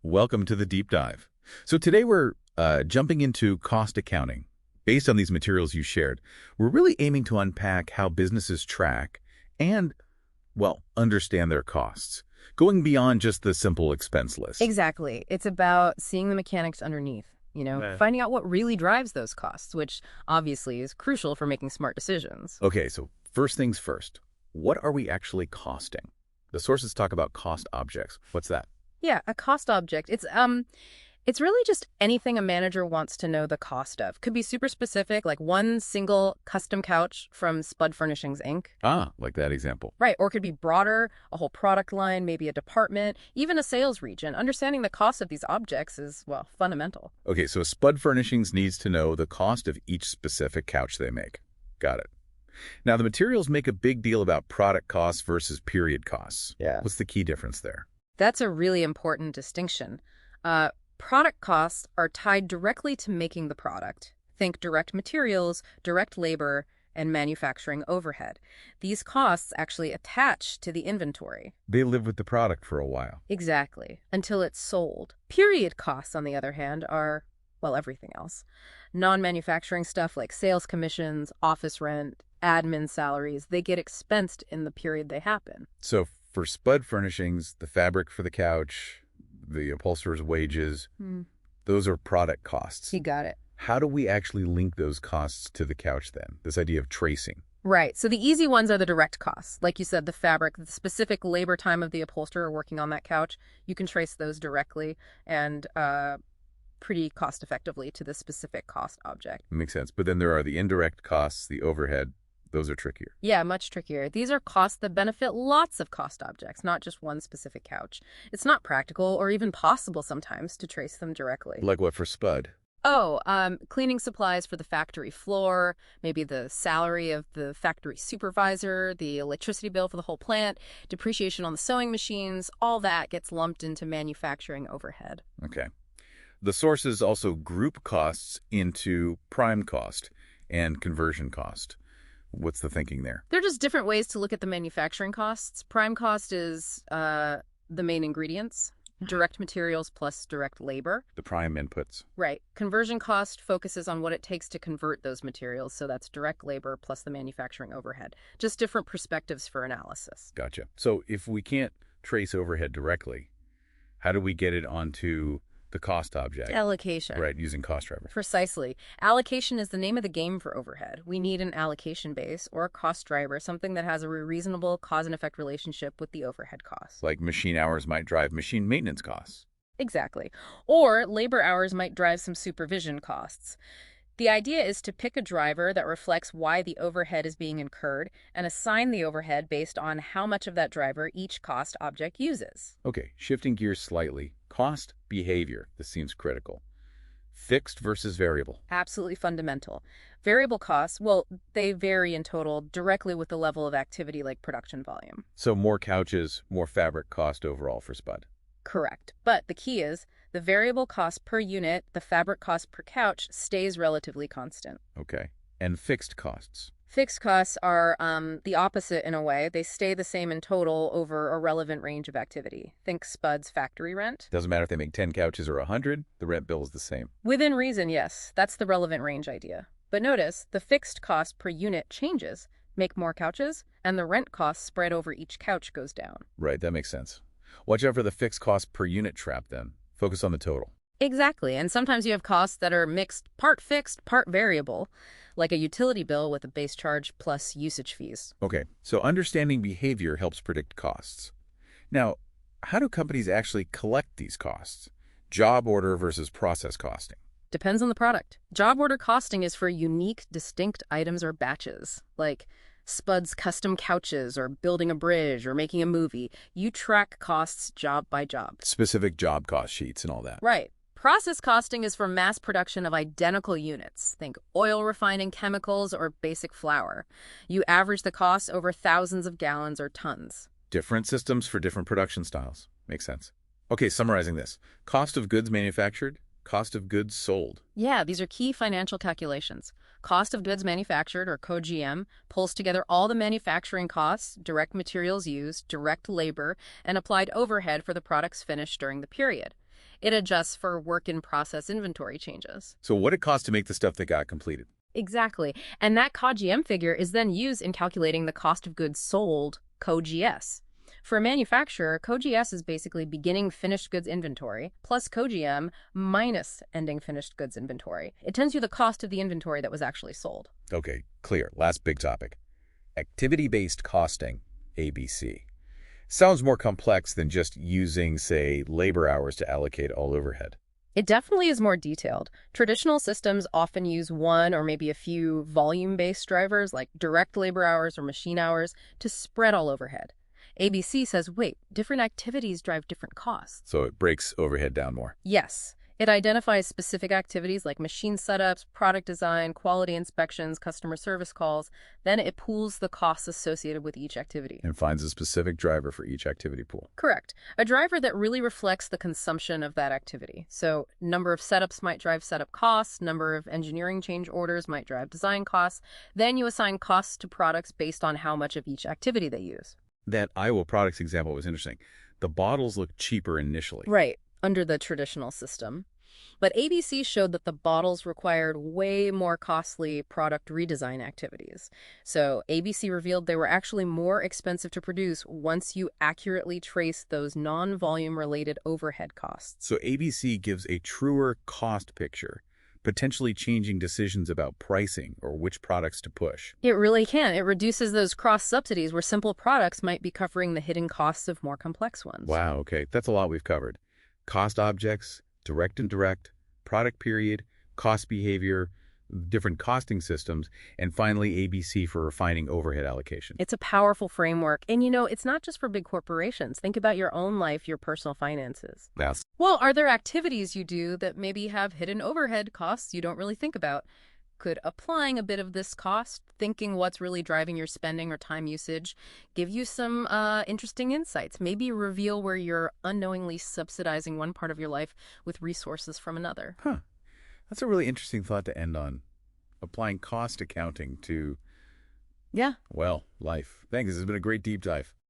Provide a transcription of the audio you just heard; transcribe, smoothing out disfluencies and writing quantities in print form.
Welcome to the deep dive. So today we're jumping into cost accounting. Based on these materials you shared, we're really aiming to unpack how businesses track and, well, understand their costs, going beyond just the simple expense list. Exactly. It's about seeing the mechanics underneath, Yeah. finding out what really drives those costs, which obviously is crucial for making smart decisions. Okay, so first things first, what are we actually costing? The sources talk about cost objects. What's that? Yeah, a cost object. It's really just anything a manager wants to know the cost of. Could be super specific, like one single custom couch from Spud Furnishings, Inc. Ah, like that example. Right, or it could be broader, a whole product line, maybe a department, even a sales region. Understanding the cost of these objects is, well, fundamental. Okay, so Spud Furnishings needs to know the cost of each specific couch they make. Got it. Now, the materials make a big deal about product costs versus period costs. Yeah. What's the key difference there? That's a really important distinction. Product costs are tied directly to making the product. Think direct materials, direct labor, and manufacturing overhead. These costs actually attach to the inventory. They live with the product for a while. Exactly, until it's sold. Period costs, on the other hand, are, well, everything else. Non-manufacturing stuff like sales commissions, office rent, admin salaries, they get expensed in the period they happen. So for Spud Furnishings, the fabric for the couch, the upholsterer's wages, those are product costs. You got it. How do we actually link those costs to the couch then? This idea of tracing. Right. So the easy ones are the direct costs. Like you said, the fabric, the specific labor time of the upholsterer working on that couch, you can trace those directly and pretty cost effectively to the specific cost object. Makes sense. But then there are the indirect costs, the overhead. Those are trickier. Yeah, much trickier. These are costs that benefit lots of cost objects, not just one specific couch. It's not practical or even possible sometimes to trace them directly. Like what for Spud? Oh, cleaning supplies for the factory floor, maybe the salary of the factory supervisor, the electricity bill for the whole plant, depreciation on the sewing machines, all that gets lumped into manufacturing overhead. Okay. The sources also group costs into prime cost and conversion cost. What's the thinking there? They're just different ways to look at the manufacturing costs. Prime cost is the main ingredients. Direct materials plus direct labor. The prime inputs. Right. Conversion cost focuses on what it takes to convert those materials, so that's direct labor plus the manufacturing overhead. Just different perspectives for analysis. Gotcha. So if we can't trace overhead directly, how do we get it onto the cost object? Allocation. Right, using cost driver. Precisely. Allocation is the name of the game for overhead. We need an allocation base or a cost driver, something that has a reasonable cause and effect relationship with the overhead costs. Like machine hours might drive machine maintenance costs. Exactly. Or labor hours might drive some supervision costs. The idea is to pick a driver that reflects why the overhead is being incurred and assign the overhead based on how much of that driver each cost object uses. Okay, shifting gears slightly. Cost behavior. This seems critical. Fixed versus variable. Absolutely fundamental. Variable costs, well, they vary in total directly with the level of activity like production volume. So more couches, more fabric cost overall for Spud. Correct. But the key is the variable cost per unit, the fabric cost per couch, stays relatively constant. Okay. And fixed costs. Fixed costs are the opposite in a way. They stay the same in total over a relevant range of activity. Think Spud's factory rent. Doesn't matter if they make 10 couches or 100, the rent bill is the same. Within reason, yes. That's the relevant range idea. But notice, the fixed cost per unit changes. Make more couches, and the rent cost spread over each couch goes down. Right, that makes sense. Watch out for the fixed cost per unit trap then. Focus on the total. Exactly, and sometimes you have costs that are mixed, part fixed, part variable, like a utility bill with a base charge plus usage fees. Okay, so understanding behavior helps predict costs. Now, how do companies actually collect these costs? Job order versus process costing. Depends on the product. Job order costing is for unique, distinct items or batches, like Spud's custom couches or building a bridge or making a movie. You track costs job by job. Specific job cost sheets and all that. Right. Process costing is for mass production of identical units. Think oil refining chemicals or basic flour. You average the costs over thousands of gallons or tons. Different systems for different production styles. Makes sense. Okay, summarizing this. Cost of goods manufactured, cost of goods sold. Yeah, these are key financial calculations. Cost of goods manufactured, or COGM, pulls together all the manufacturing costs, direct materials used, direct labor, and applied overhead for the products finished during the period. It adjusts for work-in-process inventory changes. So what it costs to make the stuff that got completed. Exactly. And that COGM figure is then used in calculating the cost of goods sold, COGS. For a manufacturer, COGS is basically beginning finished goods inventory plus COGM minus ending finished goods inventory. It tells you the cost of the inventory that was actually sold. Okay, clear. Last big topic. Activity-based costing, ABC. Sounds more complex than just using, say, labor hours to allocate all overhead. It definitely is more detailed. Traditional systems often use one or maybe a few volume-based drivers like direct labor hours or machine hours to spread all overhead. ABC says, wait, different activities drive different costs. So it breaks overhead down more. Yes, it identifies specific activities like machine setups, product design, quality inspections, customer service calls. Then it pools the costs associated with each activity. And finds a specific driver for each activity pool. Correct. A driver that really reflects the consumption of that activity. So number of setups might drive setup costs, number of engineering change orders might drive design costs. Then you assign costs to products based on how much of each activity they use. That Iowa products example was interesting. The bottles looked cheaper initially. Right, under the traditional system. But ABC showed that the bottles required way more costly product redesign activities. So ABC revealed they were actually more expensive to produce once you accurately trace those non-volume related overhead costs. So ABC gives a truer cost picture, potentially changing decisions about pricing or which products to push. It really can. It reduces those cross-subsidies where simple products might be covering the hidden costs of more complex ones. Wow, okay. That's a lot we've covered. Cost objects, direct and indirect, product period, cost behavior, different costing systems, and finally ABC for refining overhead allocation. It's a powerful framework. And it's not just for big corporations. Think about your own life, your personal finances. Yes. Well, are there activities you do that maybe have hidden overhead costs you don't really think about? Could applying a bit of this cost, thinking what's really driving your spending or time usage, give you some interesting insights? Maybe reveal where you're unknowingly subsidizing one part of your life with resources from another. Huh. That's a really interesting thought to end on. Applying cost accounting to, Yeah. well, life. Thanks. This has been a great deep dive.